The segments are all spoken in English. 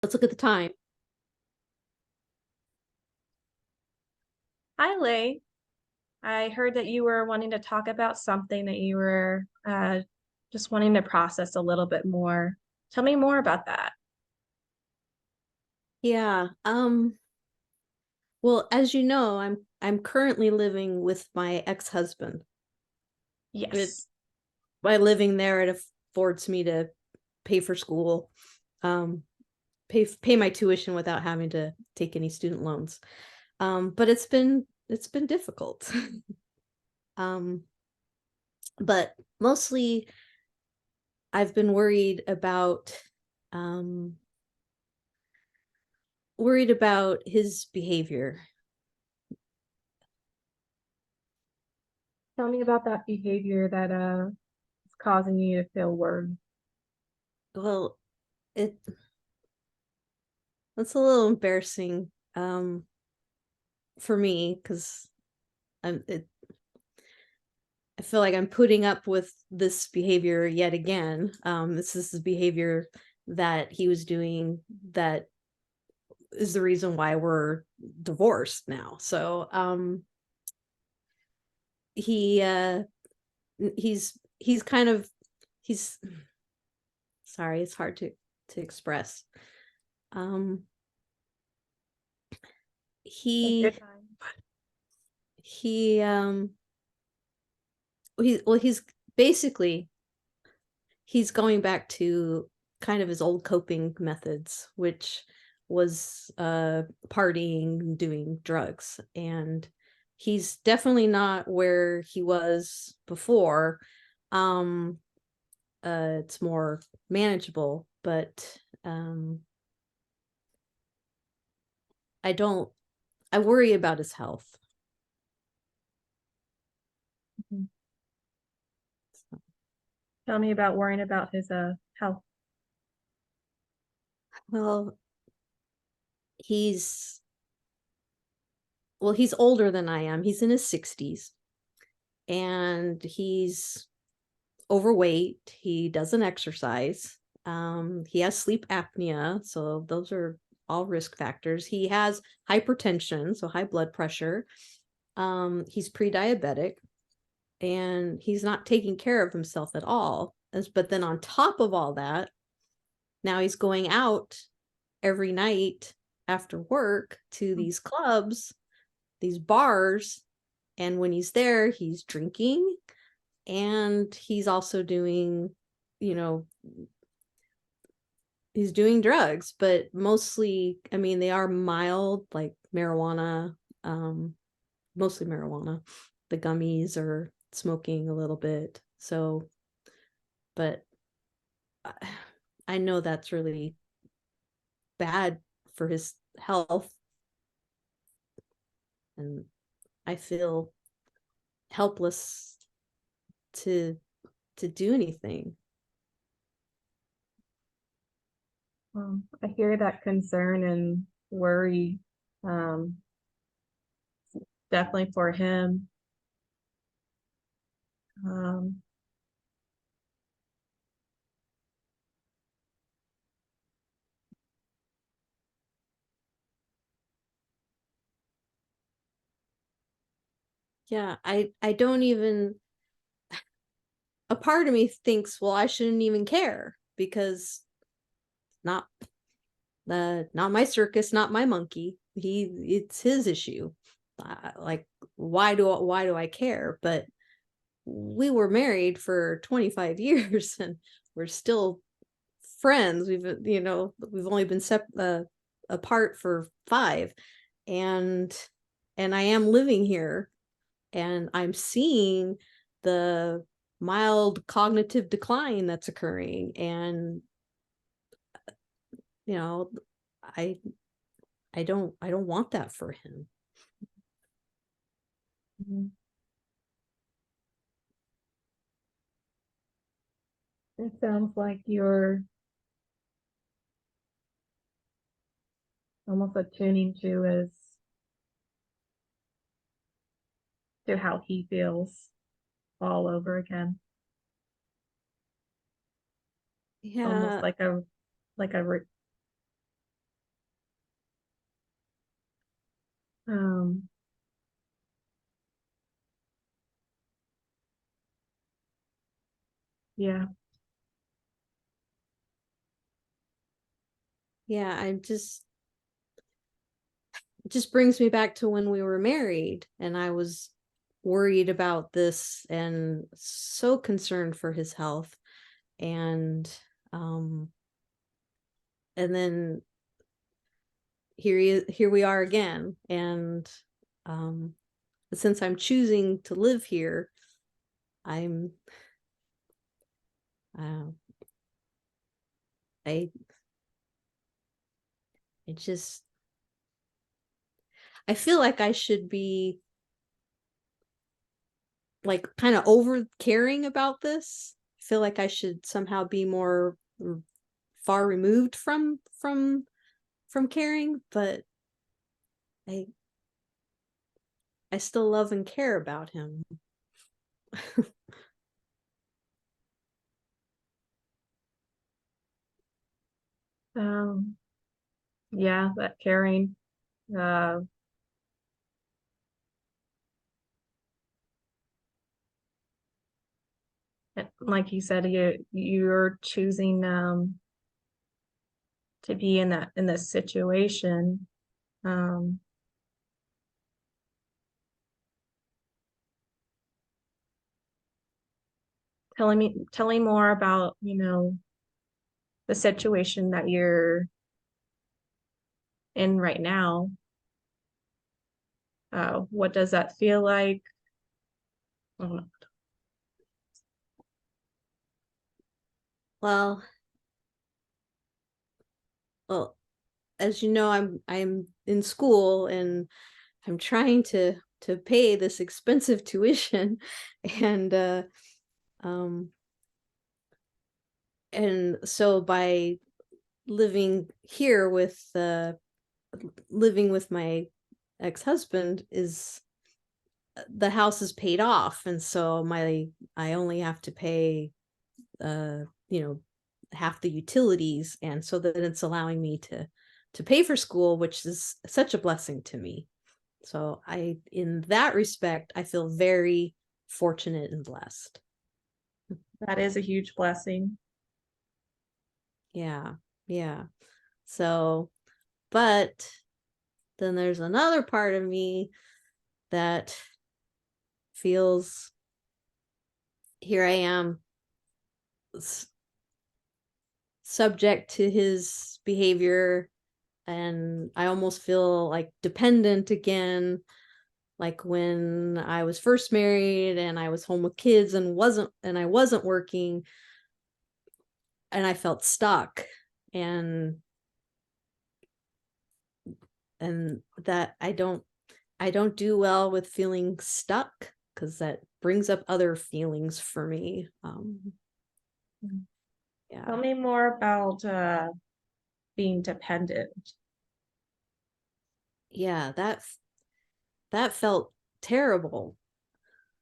Let's look at the time. Hi, Leigh. I heard that you were wanting to talk about something that you were just wanting to process a little bit more. Tell me more about that. Yeah. Well, as you know, I'm currently living with my ex-husband. It Yes. By living there, it affords me to pay for school, um, pay my tuition without having to take any student loans. But it's been difficult. Um, but mostly I've been um worried about his behavior. Tell me about that behavior that is causing you to feel worried. Well, it it's a little embarrassing for me because I'm it, I feel like I'm putting up with this behavior yet again. This is the behavior that he was doing that is the reason why we're divorced now. So he he's kind of he's sorry, it's hard to express. Um Take your he time. he he's basically he's going back to kind of his old coping methods, which was partying, doing drugs. And he's definitely not where he was before. Um it's more manageable, but I don't I worry about his health. Mhm. Tell me about worrying about his health. Well, he's he's older than I am. He's in his 60s and he's overweight. He doesn't exercise. He has sleep apnea, so those are all risk factors. He has hypertension, so high blood pressure. He's pre-diabetic, and he's not taking care of himself at all. But then on top of all that, now he's going out every night after work to these clubs, these bars, and when he's there, he's drinking and he's also doing, you know, he's doing drugs, but mostly, I mean, they are mild, like marijuana, um, mostly marijuana. The gummies are smoking a little bit. So, but I I know that's really bad for his health, and I feel helpless to do anything. I hear that concern and worry, um, definitely for him. Um, Yeah, I don't even a part of me thinks, well, I shouldn't even care because not not my circus, not my monkey. It's his issue. Like, why do I care? But we were married for 25 years and we're still friends. We've only been apart for 5, and I am living here and I'm seeing the mild cognitive decline that's occurring. And you know i I don't want that for him. mhm. It sounds like you're almost attuning to how he feels all over again. Almost Yeah. like a Um, yeah. Yeah, it just brings me back to when we were married and I was worried about this and so concerned for his health. And um and then here we are again. And um since I'm choosing to live here, I'm uh, I it just I feel like I should be like kind of over caring about this. I feel like I should somehow be more far removed from caring, but I I still love and care about him. Um, yeah, that caring. Uh, like you said, you're choosing to be in this situation. Um, telling more about, the situation that you're in right now. What does that feel like? Oh, Well, well, as you know, I'm in school and I'm trying to pay this expensive tuition and um and so by living here with living with my ex-husband is the house is paid off, and so my I only have to pay you know, half the utilities, and so that it's allowing me to pay for school, which is such a blessing to me. So I in that respect, I feel very fortunate and blessed. that is a huge blessing. Yeah. Yeah. So, but then there's another part of me that feels here I am subject to his behavior, and I almost feel like dependent again, like when I was first married and I was home with kids and I wasn't working, and I felt stuck. and and that I don't do well with feeling stuck because that brings up other feelings for me. Tell Yeah. me more about being dependent. Yeah, that felt terrible.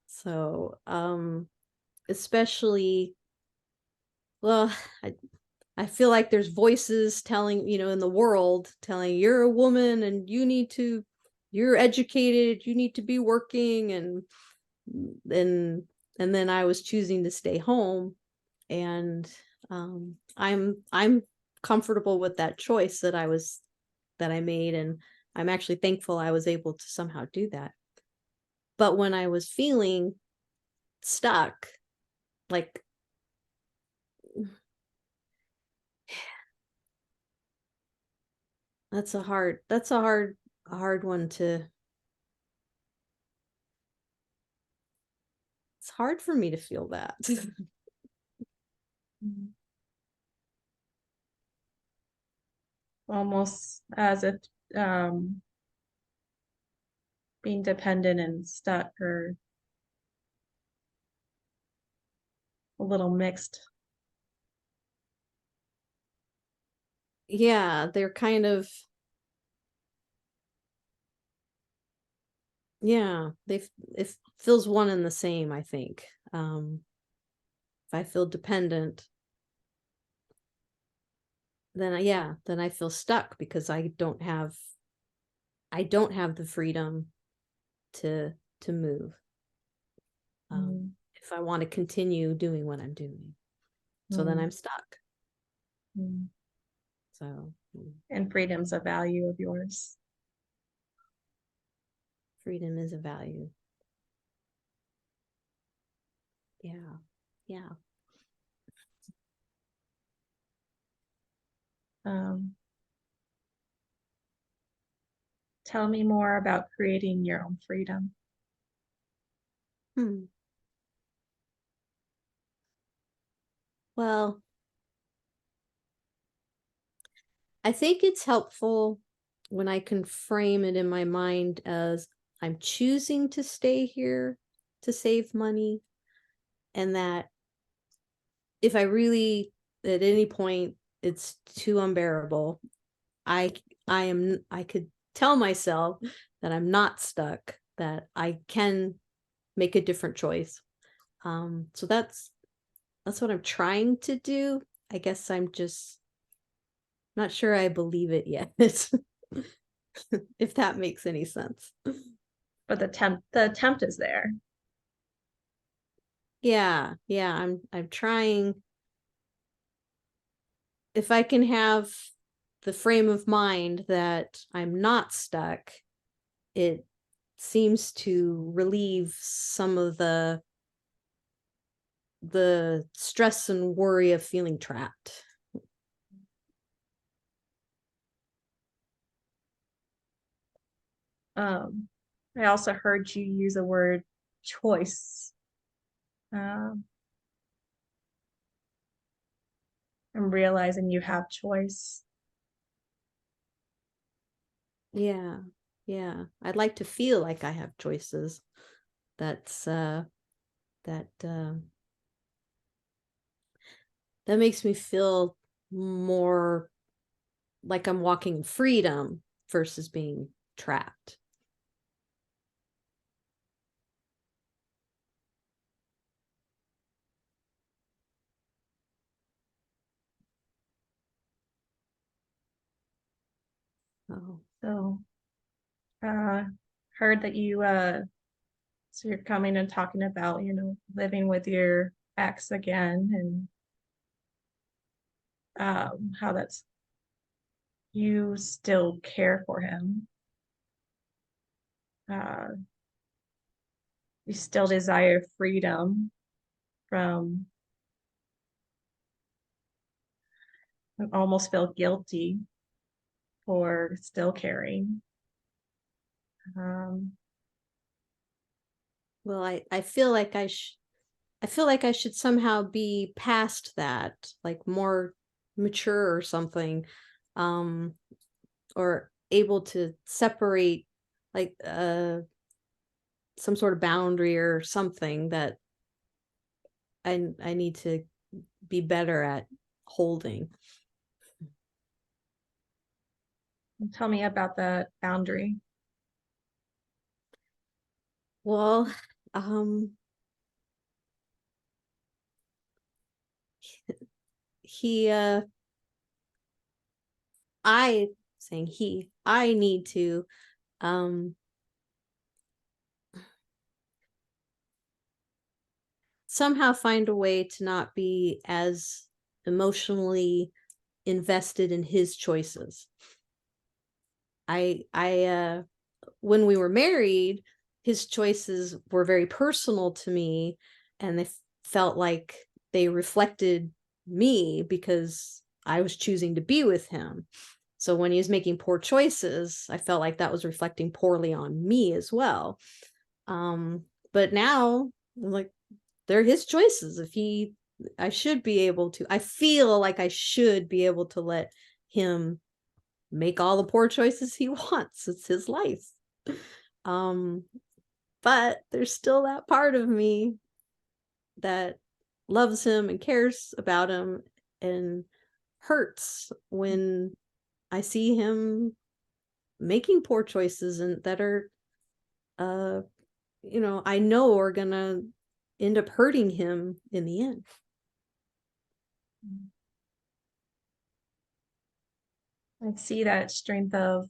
So, especially, well, I I feel like there's voices telling, in the world telling you're a woman and you're educated, you need to be working, and and then I was choosing to stay home, and I'm comfortable with that choice that I made, and I'm actually thankful I was able to somehow do that. But when I was feeling stuck, like that's a hard one to it's hard for me to feel that. Mhm. Almost as if um, being dependent and stuck are a little mixed. Yeah, they're kind of yeah, it feels one and the same, I think. If I feel dependent, then yeah, then I feel stuck because I don't have I don't have the freedom to move. Mm, If I want to continue doing what I'm doing. So then mm, I'm stuck. mm. So And freedom's a value of yours. freedom is a value. Yeah. Yeah. Um, Tell me more about creating your own freedom. Hmm. Well, I think it's helpful when I can frame it in my mind as I'm choosing to stay here to save money, and that if I really at any point it's too unbearable, I I could tell myself that I'm not stuck, that I can make a different choice. So that's what I'm trying to do. I guess I'm just not sure I believe it yet. If that makes any sense. But the attempt is there. Yeah, yeah, I'm trying. If I can have the frame of mind that I'm not stuck, it seems to relieve some of the stress and worry of feeling trapped. Um, I also heard you use the word choice. Um, I'm realizing you have choice. Yeah, yeah. I'd like to feel like I have choices. That's that that makes me feel more like I'm walking in freedom versus being trapped. Oh, So, uh, heard that so you're coming and talking about, living with your ex again and how that's you still care for him. Uh, you still desire freedom from and almost feel guilty for still caring. Um, well, I feel like I feel like I should somehow be past that, like more mature or something, um, or able to separate like some sort of boundary or something that I need to be better at holding. Tell me about the boundary. Well, um, he I saying he I need to um somehow find a way to not be as emotionally invested in his choices. I when we were married, his choices were very personal to me, and they felt like they reflected me because I was choosing to be with him. So when he was making poor choices, I felt like that was reflecting poorly on me as well. But now, like, they're his choices. If he I should be able to I feel like I should be able to let him make all the poor choices he wants. It's his life. Um, but there's still that part of me that loves him and cares about him and hurts when I see him making poor choices and that are uh I know are gonna end up hurting him in the end. I see that strength of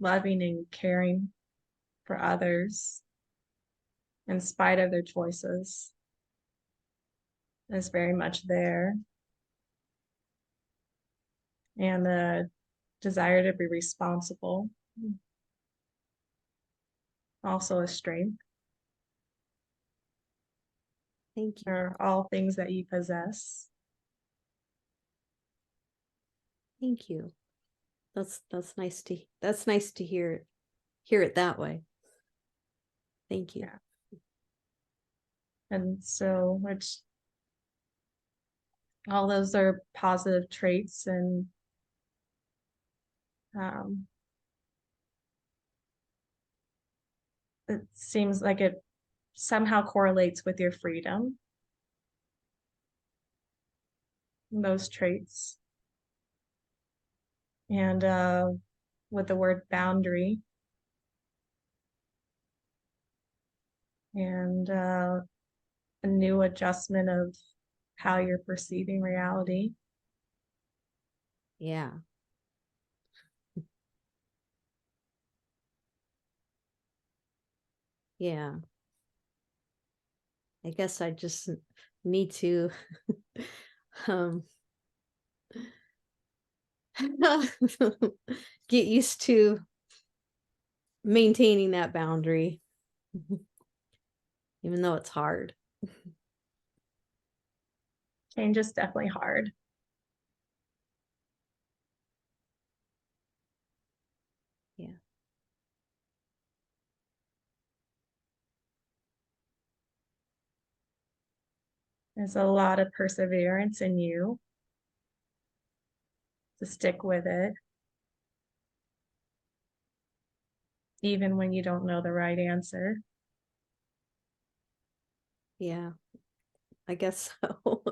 loving and caring for others in spite of their choices is very much there. And the desire to be responsible, also a strength. Thank you. Are all things that you possess. Thank you. That's nice to hear it that way. Thank you. Yeah. And so which all those are positive traits, and it seems like it somehow correlates with your freedom, those traits. And with the word boundary, and a new adjustment of how you're perceiving reality. Yeah. Yeah. I guess I just need to um get used to maintaining that boundary, even though it's hard. Change is definitely hard. Yeah. There's a lot of perseverance in you to stick with it, even when you don't know the right answer. Yeah. I guess so.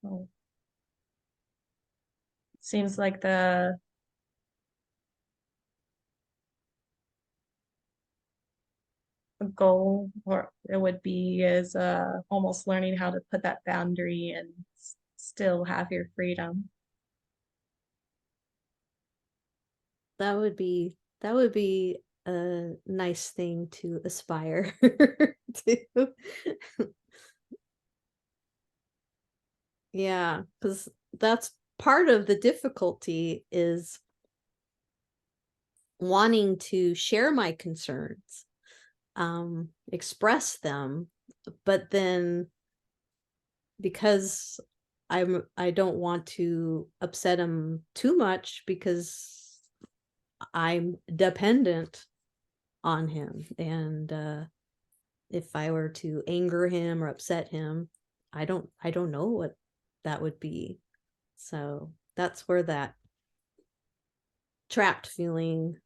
So, seems like the goal, or it would be, is almost learning how to put that boundary and still have your freedom. That would be a nice thing to aspire to. Yeah, because that's part of the difficulty, is wanting to share my concerns, express them, but then because I don't want to upset him too much, because I'm dependent on him, and if I were to anger him or upset him, I don't know what that would be. So that's where that trapped feeling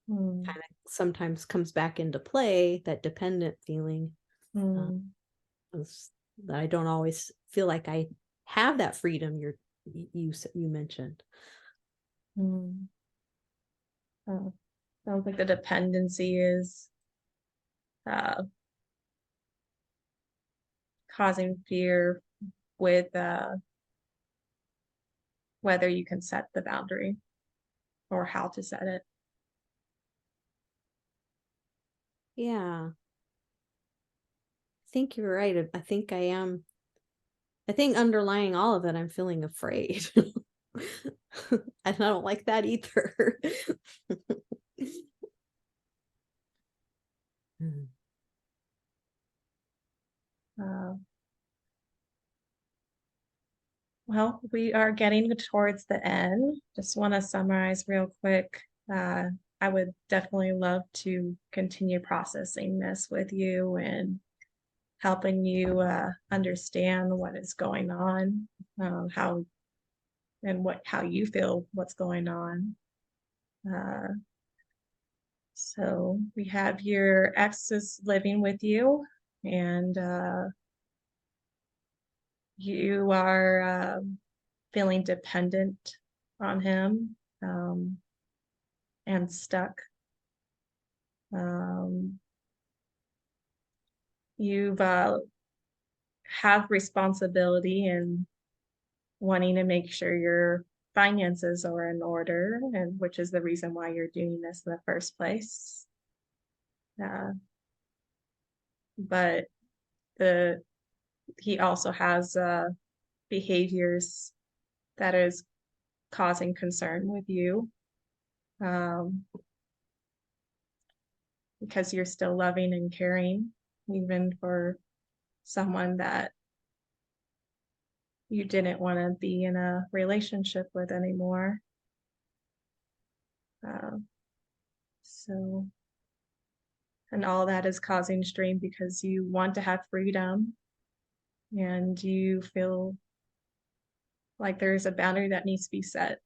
Mm. kind of sometimes comes back into play, that dependent feeling, uh, Mm. that I don't always feel like I have that freedom you mentioned. Mm. Oh, sounds like the dependency is uh, causing fear with whether you can set the boundary or how to set it. Yeah, I think you're right. I think I am. I think underlying all of it, I'm feeling afraid. And I don't like that either. Mm. Uh, well, we are getting towards the end. Just want to summarize real quick. Uh, I would definitely love to continue processing this with you and helping you understand what is going on, how and how you feel what's going on. Uh, so we have your ex is living with you, and you are feeling dependent on him, and stuck. Um, you've have responsibility and wanting to make sure your finances are in order, and which is the reason why you're doing this in the first place. Uh, but the he also has behaviors that is causing concern with you, um, because you're still loving and caring, even for someone that you didn't want to be in a relationship with anymore. Uh, so, and all that is causing strain because you want to have freedom and you feel like there's a boundary that needs to be set,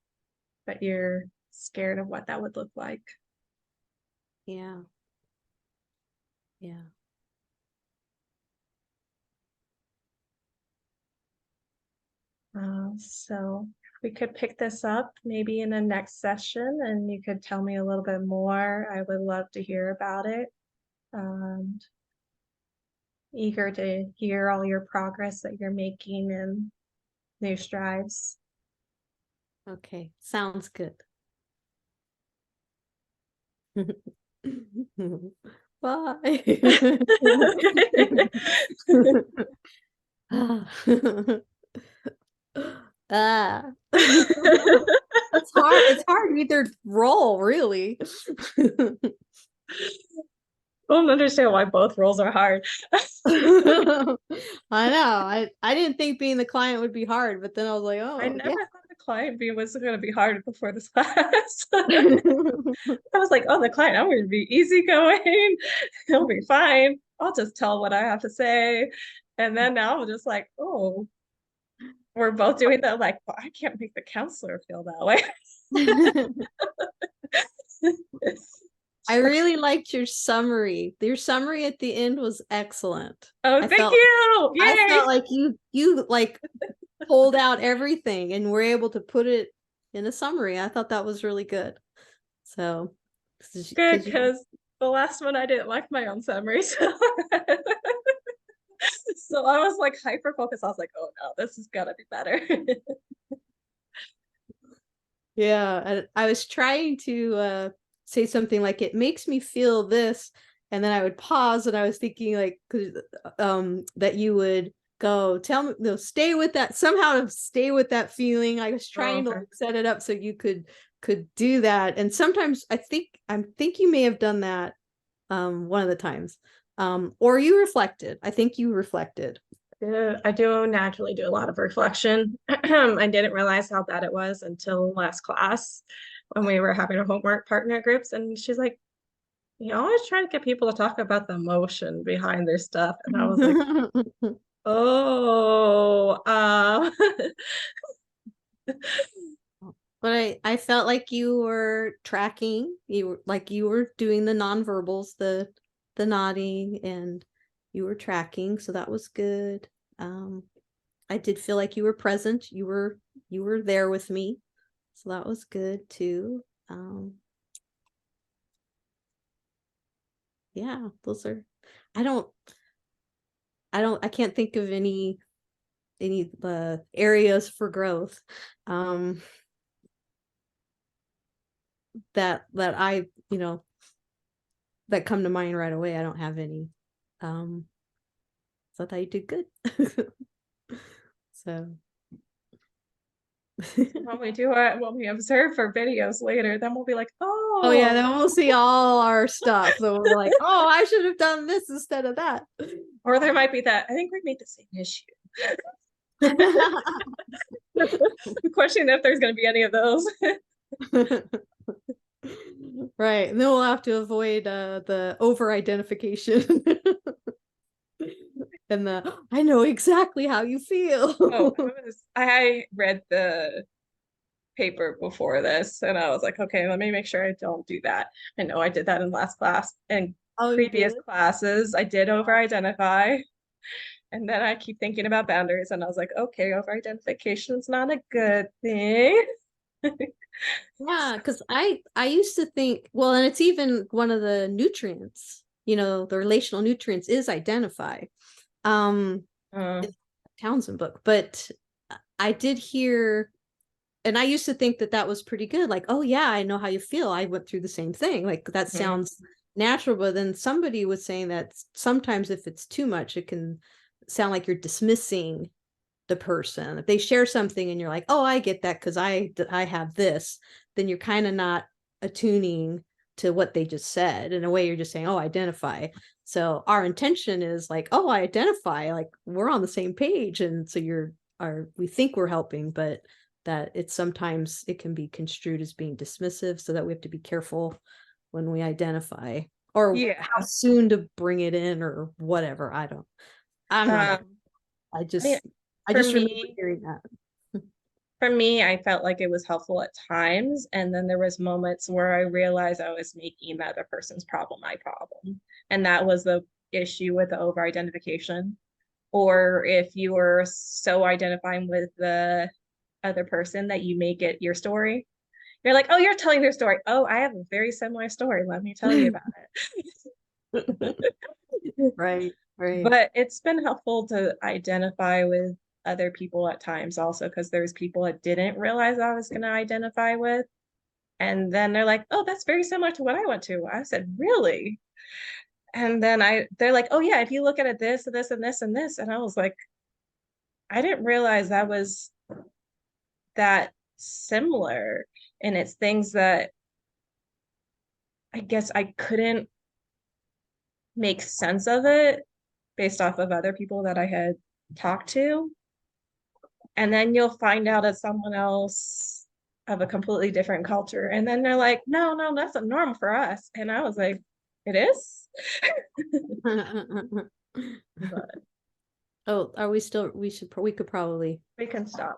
but you're scared of what that would look like. Yeah. Yeah. So we could pick this up maybe in the next session and you could tell me a little bit more. I would love to hear about it. Um, Eager to hear all your progress that you're making and new strides. Okay. Sounds good. Bye. Ah. It's hard. It's hard to either role, really. I don't understand why both roles are hard. I know. I didn't think being the client would be hard, but then I was like, I oh never yeah. thought the client bee was going to be hard before this class. I was like, oh, the client, I'm going to be easygoing. He'll be fine. I'll just tell what I have to say. And then now I'm just like, oh, we're both doing that. Like, well, I can't make the counselor feel that way. I really liked your summary. Your summary at the end was excellent. Oh, thank you. I Yay. felt like you like pulled out everything and were able to put it in a summary. I thought that was really good. So, Good, because the last one I didn't like my own summary. So, so I was like hyper focused. I was like, oh no, this is gonna be better. yeah, I was trying to say something like it makes me feel this, and then I would pause and I was thinking like that you would go tell me no stay with that somehow to stay with that feeling. I was Oh, trying to okay. like set it up so you could do that. And sometimes I think you may have done that one of the times. Or you reflected. I think you reflected. Yeah, I do naturally do a lot of reflection. I didn't realize how bad it was until last class when we were having a homework partner groups. And she's like, you always try to get people to talk about the emotion behind their stuff. And I was like, oh, But I felt like you were tracking. You were doing the nonverbals, the nodding, and you were tracking, so that was good. I did feel like you were present. You were there with me, so that was good too. Yeah, those are. I don't. I can't think of any areas for growth. That I that come to mind right away. I don't have any. So I thought you did good. So when we observe for videos later, then we'll be like, oh yeah, oh, then we'll see all our stuff. So we're like, oh, I should have done this instead of that. or there might be that. I think we made the same issue. Questioning if there's going to be any of those. Right, and then we'll have to avoid the over identification. And I know exactly how you feel. Oh, I read the paper before this and I was like, okay, let me make sure I don't do that. I know I did that in last class and Oh, you previous did? classes. I did over identify. And then I keep thinking about boundaries and I was like, okay, over identification is not a good thing. Yeah, because I used to think, well, and it's even one of the nutrients, the relational nutrients is identify. Uh, Townsend book, but I did hear, and I used to think that that was pretty good. Like, oh yeah, I know how you feel. I went through the same thing. Like that mhm. sounds natural. But then somebody was saying that sometimes if it's too much, it can sound like you're dismissing the person. If they share something and you're like, oh, I get that because I have this, then you're kind of not attuning to what they just said. In a way, you're just saying, oh, identify. So our intention is like, oh, I identify, like we're on the same page. And so we think we're helping, but that it's sometimes it can be construed as being dismissive. So that we have to be careful when we identify, or Yeah. how soon to bring it in or whatever. I'm not, Um, I I mean, just, I for just remember me, hearing that. for me, I felt like it was helpful at times, and then there was moments where I realized I was making the other person's problem my problem, and that was the issue with the over identification. Or if you were so identifying with the other person that you make it your story, you're like, oh, you're telling their story. Oh, I have a very similar story. Let me tell you about it. Right, right. But it's been helpful to identify with other people at times also, because there's people I didn't realize I was going to identify with. And then they're like, oh, that's very similar to what I went to. I said, really? And then they're like, oh yeah, if you look at it this and this and this and this. And I was like, I didn't realize that was that similar. And it's things that I guess I couldn't make sense of it based off of other people that I had talked to. And then you'll find out it's someone else of a completely different culture. And then they're like, no, no, that's a norm for us. And I was like, it is? But Oh, are we still, we could probably we can stop.